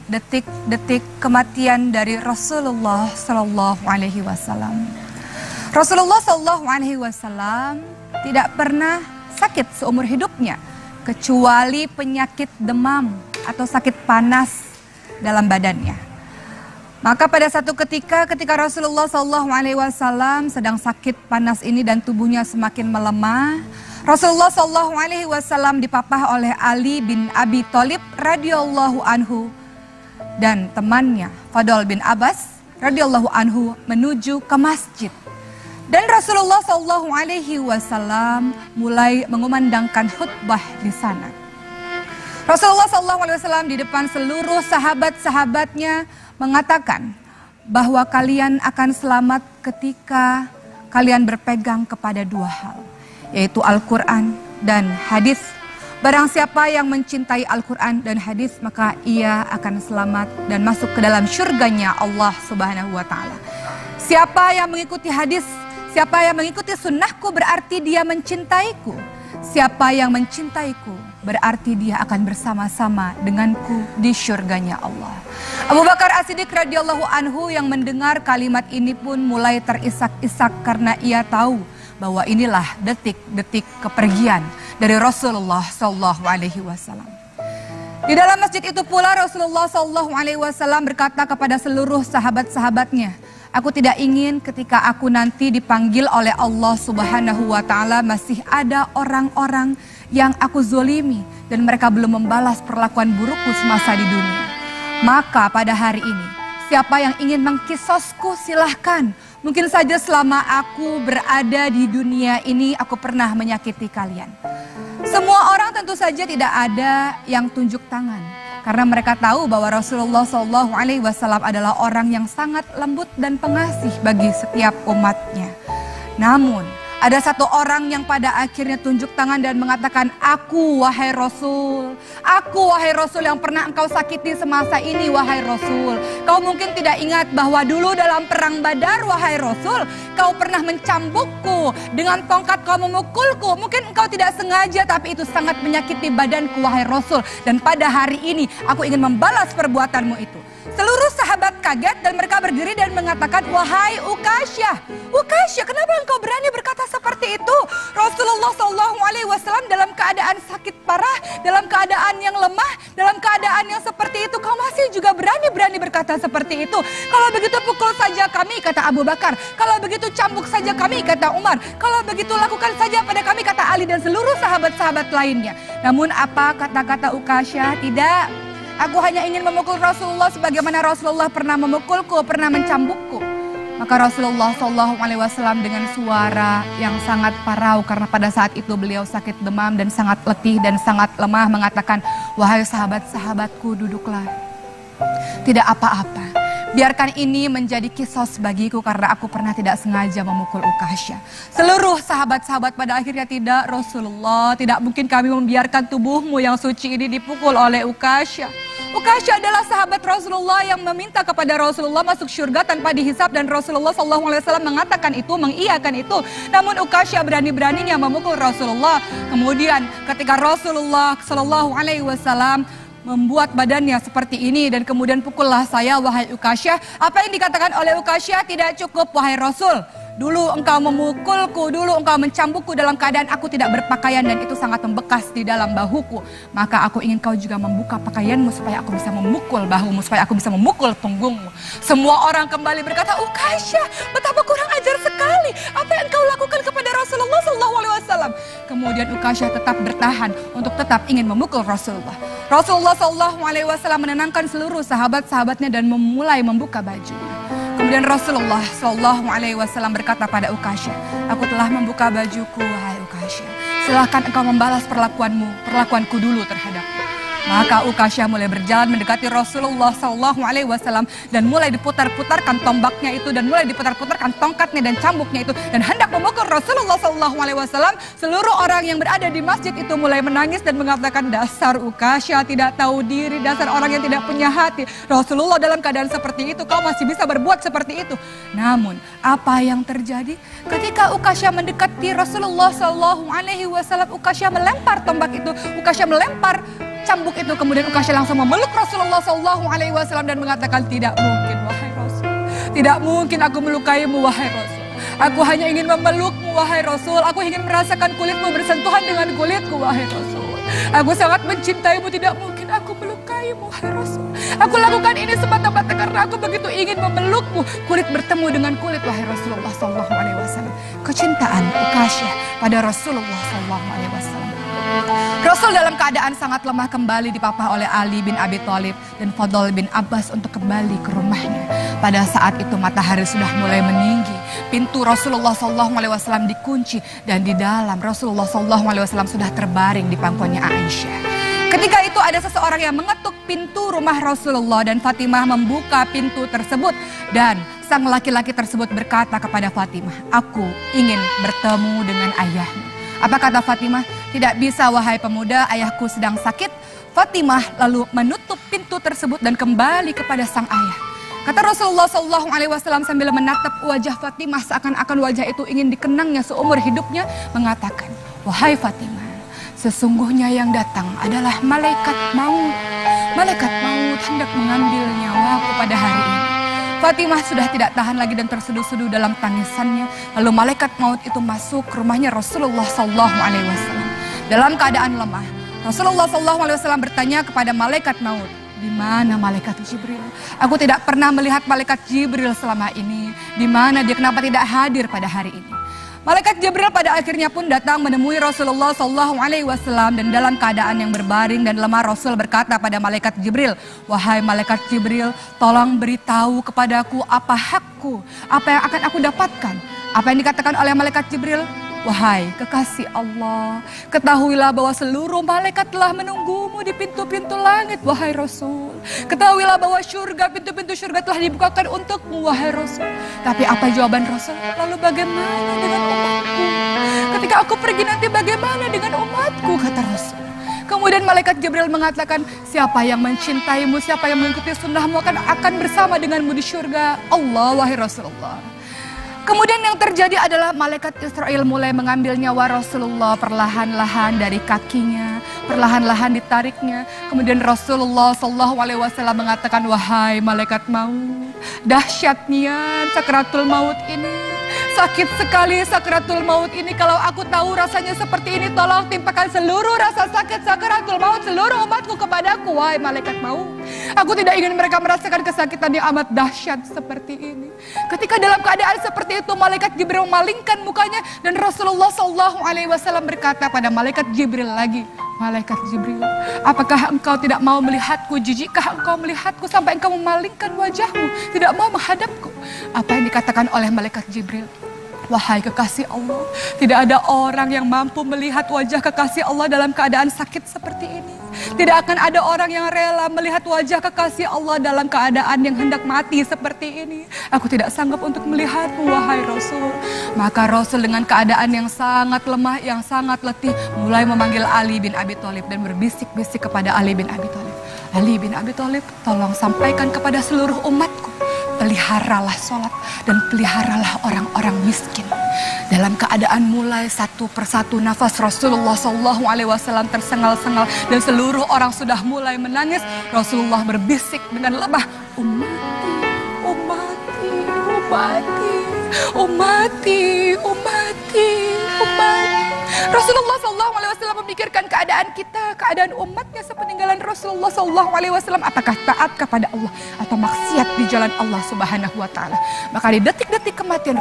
detik-detik kematian dari Rasulullah Sallallahu Alaihi Wasallam. Rasulullah Sallallahu Alaihi Wasallam tidak pernah sakit seumur hidupnya kecuali penyakit demam atau sakit panas dalam badannya. Maka pada satu ketika Rasulullah SAW sedang sakit panas ini dan tubuhnya semakin melemah, Rasulullah SAW dipapah oleh Ali bin Abi Thalib radhiyallahu anhu dan temannya Fadl bin Abbas radhiyallahu anhu menuju ke masjid. Dan Rasulullah SAW mulai mengumandangkan khutbah di sana. Rasulullah SAW di depan seluruh sahabat-sahabatnya mengatakan bahwa kalian akan selamat ketika kalian berpegang kepada dua hal, yaitu Al-Quran dan hadis. Barang siapa yang mencintai Al-Quran dan hadis, maka ia akan selamat dan masuk ke dalam syurganya Allah Subhanahu wa Ta'ala. Siapa yang mengikuti hadis, siapa yang mengikuti sunnahku berarti dia mencintaiku. Siapa yang mencintaiku berarti dia akan bersama-sama denganku di syurganya Allah. Abu Bakar As-Siddiq radhiyallahu anhu yang mendengar kalimat ini pun mulai terisak-isak karena ia tahu bahwa inilah detik-detik kepergian dari Rasulullah Sallallahu Alaihi Wasallam. Di dalam masjid itu pula Rasulullah Sallallahu Alaihi Wasallam berkata kepada seluruh sahabat-sahabatnya, aku tidak ingin ketika aku nanti dipanggil oleh Allah Subhanahu wa Ta'ala masih ada orang-orang yang aku zolimi dan mereka belum membalas perlakuan burukku semasa di dunia. Maka pada hari ini, siapa yang ingin mengkisosku silahkan. Mungkin saja selama aku berada di dunia ini aku pernah menyakiti kalian. Semua orang tentu saja tidak ada yang tunjuk tangan. Karena mereka tahu bahwa Rasulullah SAW adalah orang yang sangat lembut dan pengasih bagi setiap umatnya. Namun ada satu orang yang pada akhirnya tunjuk tangan dan mengatakan, aku wahai Rasul yang pernah engkau sakiti semasa ini wahai Rasul. Kau mungkin tidak ingat bahwa dulu dalam perang Badar wahai Rasul, kau pernah mencambukku, dengan tongkat kau memukulku. Mungkin engkau tidak sengaja tapi itu sangat menyakiti badanku wahai Rasul. Dan pada hari ini aku ingin membalas perbuatanmu itu. Seluruh sahabat kaget dan mereka berdiri dan mengatakan, wahai Ukasyah, kenapa engkau berani berkata seperti itu? Rasulullah SAW dalam keadaan sakit parah, dalam keadaan yang lemah, dalam keadaan yang seperti itu, kau masih juga berani berkata seperti itu. Kalau begitu pukul saja kami, kata Abu Bakar. Kalau begitu cambuk saja kami, kata Umar. Kalau begitu lakukan saja pada kami, kata Ali dan seluruh sahabat-sahabat lainnya. Namun apa kata-kata Ukasyah? Tidak. Aku hanya ingin memukul Rasulullah sebagaimana Rasulullah pernah memukulku, pernah mencambukku. Maka Rasulullah SAW dengan suara yang sangat parau karena pada saat itu beliau sakit demam dan sangat letih dan sangat lemah mengatakan, wahai sahabat-sahabatku, duduklah. Tidak apa-apa. Biarkan ini menjadi kisos bagiku karena aku pernah tidak sengaja memukul Ukasyah. Seluruh sahabat-sahabat pada akhirnya, tidak Rasulullah, tidak mungkin kami membiarkan tubuhmu yang suci ini dipukul oleh Ukasyah. Ukasyah adalah sahabat Rasulullah yang meminta kepada Rasulullah masuk surga tanpa dihisap dan Rasulullah SAW mengatakan itu, mengiyakan itu. Namun Ukasyah berani-beraninya memukul Rasulullah. Kemudian ketika Rasulullah SAW membuat badannya seperti ini dan kemudian pukullah saya wahai Ukasyah. Apa yang dikatakan oleh Ukasyah? Tidak cukup wahai Rasul. Dulu engkau memukulku, dulu engkau mencambukku dalam keadaan aku tidak berpakaian dan itu sangat membekas di dalam bahuku. Maka aku ingin kau juga membuka pakaianmu supaya aku bisa memukul bahumu, supaya aku bisa memukul punggungmu. Semua orang kembali berkata, Ukasyah, betapa kurang ajar sekali. Apa yang kau lakukan kepada Rasulullah SAW? Kemudian Ukasyah tetap bertahan untuk tetap ingin memukul Rasulullah. Rasulullah SAW menenangkan seluruh sahabat-sahabatnya dan memulai membuka bajunya. Kemudian Rasulullah SAW berkata pada Ukasyah, aku telah membuka bajuku, wahai Ukasyah. Silahkan engkau membalas perlakuanku dulu terhadapku. Maka Ukasyah mulai berjalan mendekati Rasulullah SAW dan mulai diputar-putarkan tombaknya itu dan mulai diputar-putarkan tongkatnya dan cambuknya itu dan hendak memukul Rasulullah SAW. Seluruh orang yang berada di masjid itu mulai menangis dan mengatakan, dasar Ukasyah tidak tahu diri, dasar orang yang tidak punya hati. Rasulullah dalam keadaan seperti itu, kau masih bisa berbuat seperti itu. Namun apa yang terjadi ketika Ukasyah mendekati Rasulullah SAW? Ukasyah melempar tombak itu, Ukasyah melempar cambuk itu, kemudian Ukasyah langsung memeluk Rasulullah SAW dan mengatakan, tidak mungkin wahai Rasul, tidak mungkin aku melukaimu wahai Rasul. Aku hanya ingin memelukmu wahai Rasul. Aku ingin merasakan kulitmu bersentuhan dengan kulitku wahai Rasul. Aku sangat mencintaimu, tidak mungkin aku melukaimu wahai Rasul. Aku lakukan ini semata-mata karena aku begitu ingin memelukmu. Kulit bertemu dengan kulit wahai Rasulullah SAW. Kecintaan Ukasyah pada Rasulullah SAW. Rasul dalam keadaan sangat lemah kembali dipapah oleh Ali bin Abi Thalib dan Fadl bin Abbas untuk kembali ke rumahnya. Pada saat itu matahari sudah mulai meninggi. Pintu Rasulullah SAW dikunci dan di dalam Rasulullah SAW sudah terbaring di pangkuannya Aisyah. Ketika itu ada seseorang yang mengetuk pintu rumah Rasulullah dan Fatimah membuka pintu tersebut. Dan sang laki-laki tersebut berkata kepada Fatimah, aku ingin bertemu dengan ayahmu. Apa kata Fatimah? Tidak bisa wahai pemuda, ayahku sedang sakit. Fatimah lalu menutup pintu tersebut dan kembali kepada sang ayah. Kata Rasulullah SAW sambil menatap wajah Fatimah seakan-akan wajah itu ingin dikenangnya seumur hidupnya, mengatakan, wahai Fatimah, sesungguhnya yang datang adalah malaikat maut. Malaikat maut hendak mengambil nyawaku pada hari ini. Fatimah sudah tidak tahan lagi dan terseduh-seduh dalam tangisannya. Lalu malaikat maut itu masuk ke rumahnya Rasulullah SAW. Dalam keadaan lemah, Rasulullah SAW bertanya kepada malaikat maut, di mana malaikat Jibril? Aku tidak pernah melihat malaikat Jibril selama ini. Di mana dia? Kenapa tidak hadir pada hari ini? Malaikat Jibril pada akhirnya pun datang menemui Rasulullah SAW dan dalam keadaan yang berbaring dan lemah Rasul berkata pada malaikat Jibril, wahai malaikat Jibril, tolong beritahu kepadaku apa hakku, apa yang akan aku dapatkan. Apa yang dikatakan oleh malaikat Jibril? Wahai kekasih Allah, ketahuilah bahwa seluruh malaikat telah menunggumu di pintu-pintu langit, wahai Rasul. Ketahuilah bahwa surga, pintu-pintu surga telah dibukakan untukmu, wahai Rasul. Tapi apa jawaban Rasul? Lalu bagaimana dengan umatku? Ketika aku pergi nanti bagaimana dengan umatku, kata Rasul. Kemudian malaikat Jibril mengatakan, siapa yang mencintaimu, siapa yang mengikuti sunnahmu akan bersama denganmu di surga Allah, wahai Rasulullah. Kemudian yang terjadi adalah malaikat Israel mulai mengambil nyawa Rasulullah perlahan-lahan dari kakinya, perlahan-lahan ditariknya. Kemudian Rasulullah SAW mengatakan, wahai malaikat maut, dahsyatnya sakaratul maut ini. Sakit sekali sakaratul maut ini. Kalau aku tahu rasanya seperti ini, tolong timpakan seluruh rasa sakit sakaratul maut seluruh umatku kepadaku, wahai malaikat maut. Aku tidak ingin mereka merasakan kesakitan yang amat dahsyat seperti ini. Ketika dalam keadaan seperti itu, malaikat Jibril memalingkan mukanya dan Rasulullah SAW berkata pada malaikat Jibril lagi, malaikat Jibril, apakah engkau tidak mau melihatku? Jijikkah engkau melihatku sampai engkau memalingkan wajahmu, tidak mau menghadapku? Apa yang dikatakan oleh malaikat Jibril? Wahai kekasih Allah, tidak ada orang yang mampu melihat wajah kekasih Allah dalam keadaan sakit seperti ini. Tidak akan ada orang yang rela melihat wajah kekasih Allah dalam keadaan yang hendak mati seperti ini. Aku tidak sanggup untuk melihatmu, wahai Rasul. Maka Rasul dengan keadaan yang sangat lemah, yang sangat letih, mulai memanggil Ali bin Abi Thalib dan berbisik-bisik kepada Ali bin Abi Thalib. Ali bin Abi Thalib, tolong sampaikan kepada seluruh umatku, peliharalah sholat dan peliharalah orang-orang miskin. Dalam keadaan mulai satu persatu nafas Rasulullah SAW tersengal-sengal dan seluruh orang sudah mulai menangis. Rasulullah berbisik dengan lemah, umati, umati, umati, umati, umati, umati. Rasulullah SAW memikirkan keadaan kita, keadaan umatnya sepeninggalan Rasulullah SAW. Apakah taat kepada Allah atau maksiat di jalan Allah Subhanahu Wa Taala? Maka di detik-detik kematian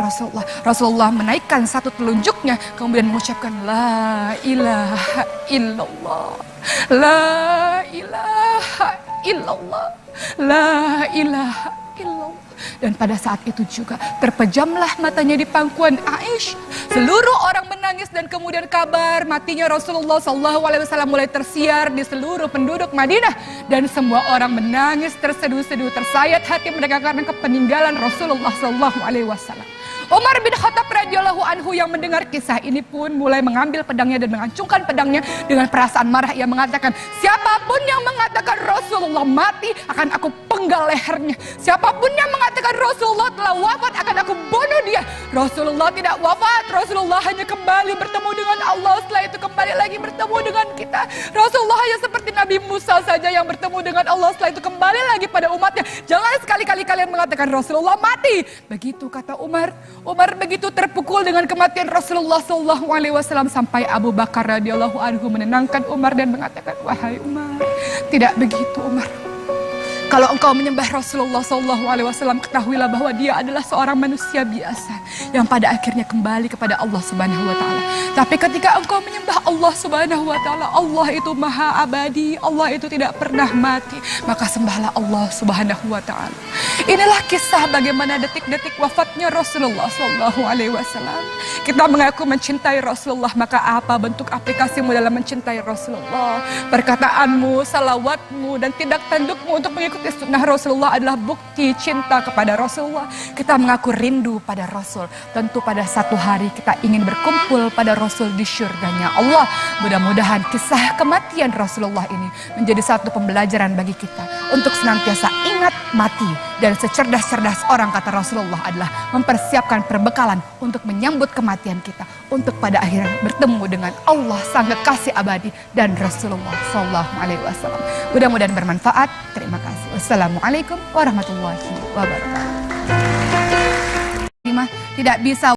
Rasulullah menaikkan satu telunjuknya, kemudian mengucapkan La ilaha illallah, La ilaha illallah, La ilaha illallah. Dan pada saat itu juga terpejamlah matanya di pangkuan Aisyah. Seluruh orang menangis dan kemudian kabar matinya Rasulullah SAW mulai tersiar di seluruh penduduk Madinah. Dan semua orang menangis terseduh-seduh, tersayat hati mereka karena kepeninggalan Rasulullah SAW. Umar bin Khattab radhiyallahu anhu yang mendengar kisah ini pun mulai mengambil pedangnya dan mengacungkan pedangnya dengan perasaan marah. Ia mengatakan, siapapun yang mengatakan Rasulullah mati akan aku penggal lehernya. Siapapun yang mengatakan Rasulullah telah wafat akan aku bunuh dia. Rasulullah tidak wafat. Rasulullah hanya kembali bertemu dengan Allah. Setelah itu kembali lagi bertemu dengan kita. Rasulullah hanya seperti Nabi Musa saja yang bertemu dengan Allah. Setelah itu kembali lagi pada umatnya. Jangan sekali-kali kalian mengatakan Rasulullah mati. Begitu kata Umar. Umar begitu terpukul dengan kematian Rasulullah SAW sampai Abu Bakar radhiyallahu anhu menenangkan Umar dan mengatakan, wahai Umar, tidak begitu Umar. Kalau engkau menyembah Rasulullah SAW, ketahuilah bahwa dia adalah seorang manusia biasa yang pada akhirnya kembali kepada Allah Subhanahu Wa Taala. Tapi ketika engkau menyembah Allah Subhanahu Wa Taala, Allah itu maha abadi, Allah itu tidak pernah mati. Maka sembahlah Allah Subhanahu Wa Taala. Inilah kisah bagaimana detik-detik wafatnya Rasulullah SAW. Kita mengaku mencintai Rasulullah, maka apa bentuk aplikasimu dalam mencintai Rasulullah? Perkataanmu, salawatmu, dan tindak tandukmu untuk mengikuti sunnah Rasulullah adalah bukti cinta kepada Rasulullah. Kita mengaku rindu pada Rasul. Tentu pada satu hari kita ingin berkumpul pada Rasul di syurganya Allah. Mudah-mudahan kisah kematian Rasulullah ini menjadi satu pembelajaran bagi kita untuk senantiasa ingat mati. Dan secerdas-cerdas orang, kata Rasulullah, adalah mempersiapkan perbekalan untuk menyambut kematian kita, untuk pada akhirnya bertemu dengan Allah sang kekasih abadi dan Rasulullah SAW. Mudah-mudahan bermanfaat. Terima kasih. Wassalamualaikum warahmatullahi wabarakatuh. Tidak bisa